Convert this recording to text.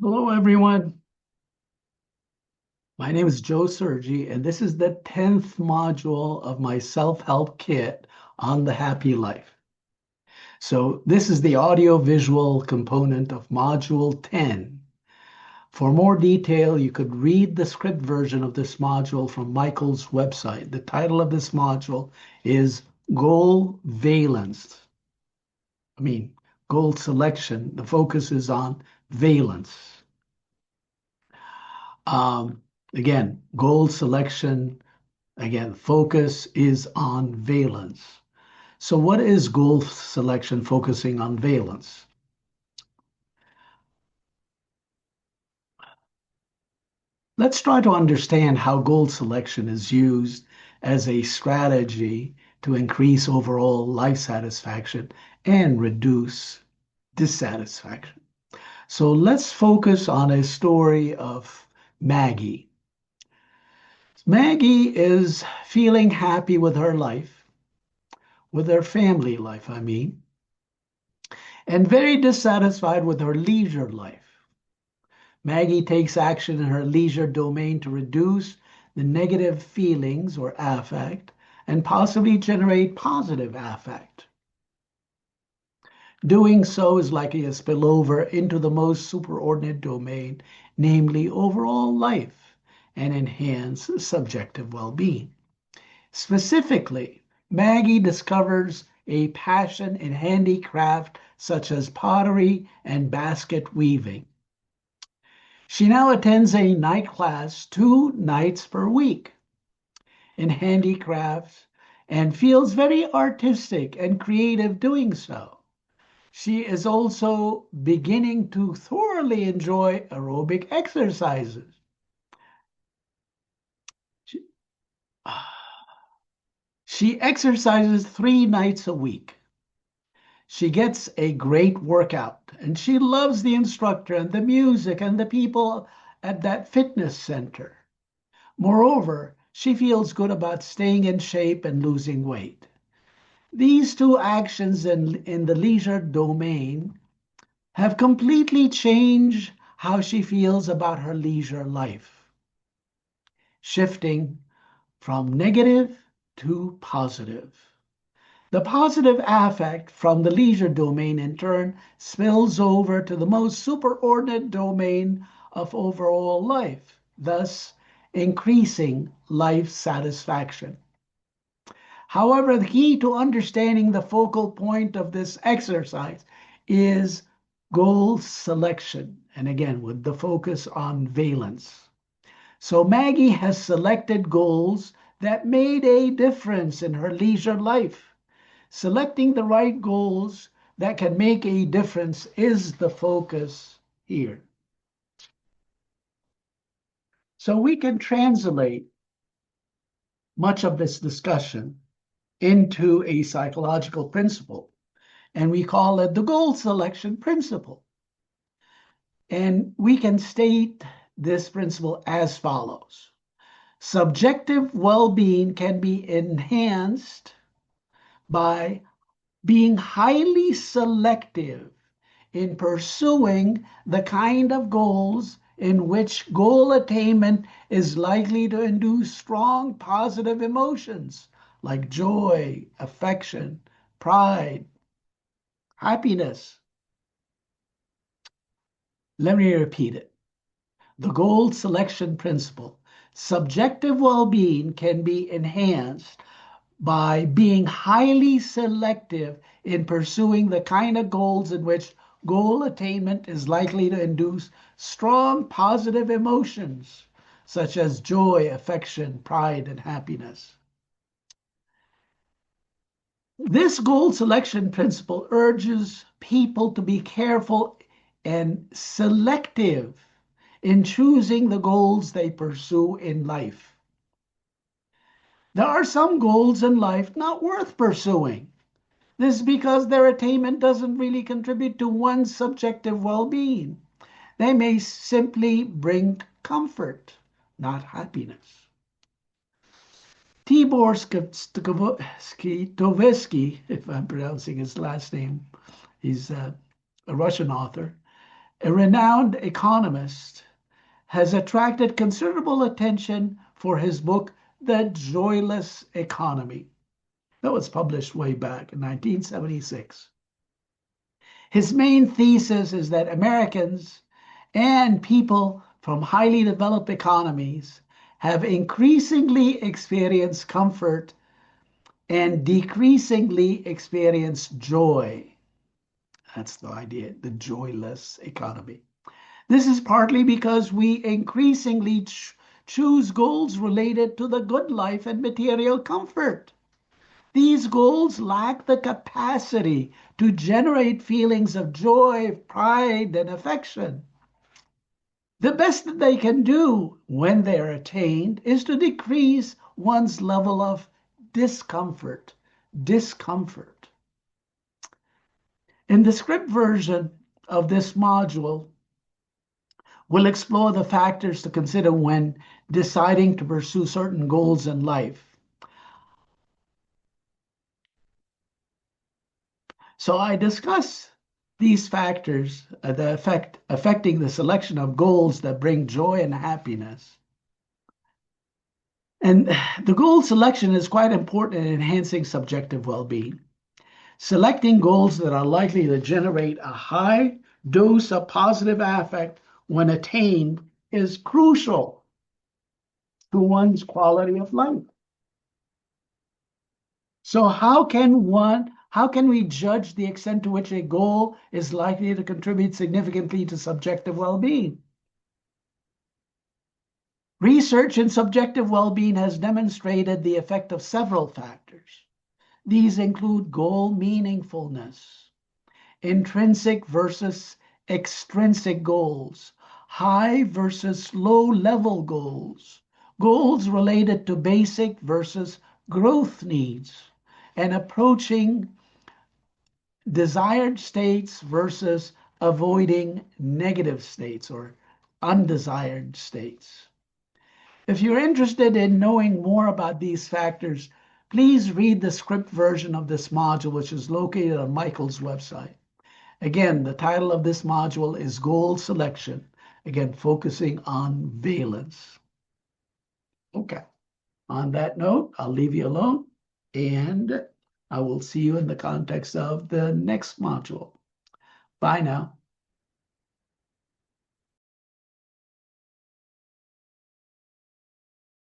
Hello, everyone. My name is Joe Sergi, and this is the 10th module of my self-help kit on the happy life. So this is the audio-visual component of module 10. For more detail, you could read the script version of this module from Michael's website. The title of this module is Goal Valence. I mean, goal selection. The focus is on valence. Again, goal selection. Again, focus is on valence. So what is goal selection focusing on valence? Let's try to understand how goal selection is used as a strategy to increase overall life satisfaction and reduce dissatisfaction. So let's focus on a story of Maggie. Maggie is feeling happy with her life, with her family life, I mean, and very dissatisfied with her leisure life. Maggie takes action in her leisure domain to reduce the negative feelings or affect and possibly generate positive affect. Doing so is likely to spill over into the most superordinate domain, namely overall life, and enhance subjective well being. Specifically, Maggie discovers a passion in handicraft such as pottery and basket weaving. She now attends a night class 2 nights per week in handicrafts and feels very artistic and creative doing so. She is also beginning to thoroughly enjoy aerobic exercises. She, she exercises 3 nights a week. She gets a great workout and she loves the instructor and the music and the people at that fitness center. Moreover, she feels good about staying in shape and losing weight. These two actions in the leisure domain have completely changed how she feels about her leisure life, shifting from negative to positive. The positive affect from the leisure domain, in turn, spills over to the most superordinate domain of overall life, thus increasing life satisfaction. However, the key to understanding the focal point of this exercise is goal selection, and again, with the focus on valence. So Maggie has selected goals that made a difference in her leisure life. Selecting the right goals that can make a difference is the focus here. So we can translate much of this discussion into a psychological principle, and we call it the goal selection principle. And we can state this principle as follows. Subjective well-being can be enhanced by being highly selective in pursuing the kind of goals in which goal attainment is likely to induce strong positive emotions like joy, affection, pride, happiness. Let me repeat it. The goal selection principle. Subjective well being can be enhanced by being highly selective in pursuing the kind of goals in which goal attainment is likely to induce strong positive emotions such as joy, affection, pride, and happiness. This goal selection principle urges people to be careful and selective in choosing the goals they pursue in life. There are some goals in life not worth pursuing. This is because their attainment doesn't really contribute to one's subjective well being. They may simply bring comfort, not happiness. Tibor Skitovisky, if I'm pronouncing his last name, he's a Russian author, a renowned economist, has attracted considerable attention for his book, The Joyless Economy. That was published way back in 1976. His main thesis is that Americans and people from highly developed economies have increasingly experienced comfort and decreasingly experienced joy. That's the idea, the joyless economy. This is partly because we increasingly choose goals related to the good life and material comfort. These goals lack the capacity to generate feelings of joy, pride, and affection. The best that they can do when they are attained is to decrease one's level of discomfort. Discomfort. In the script version of this module, we'll explore the factors to consider when deciding to pursue certain goals in life. So I discuss these factors, affecting the selection of goals that bring joy and happiness. And the goal selection is quite important in enhancing subjective well-being. Selecting goals that are likely to generate a high dose of positive affect when attained is crucial to one's quality of life. So how can we judge the extent to which a goal is likely to contribute significantly to subjective well-being? Research in subjective well-being has demonstrated the effect of several factors. These include goal meaningfulness, intrinsic versus extrinsic goals, high versus low-level goals, goals related to basic versus growth needs, and approaching desired states versus avoiding negative states or undesired states. If you're interested in knowing more about these factors, please read the script version of this module, which is located on Michael's website. Again, the title of this module is Goal Selection, again, focusing on valence. Okay. On that note, I'll leave you alone, and I will see you in the context of the next module. Bye now.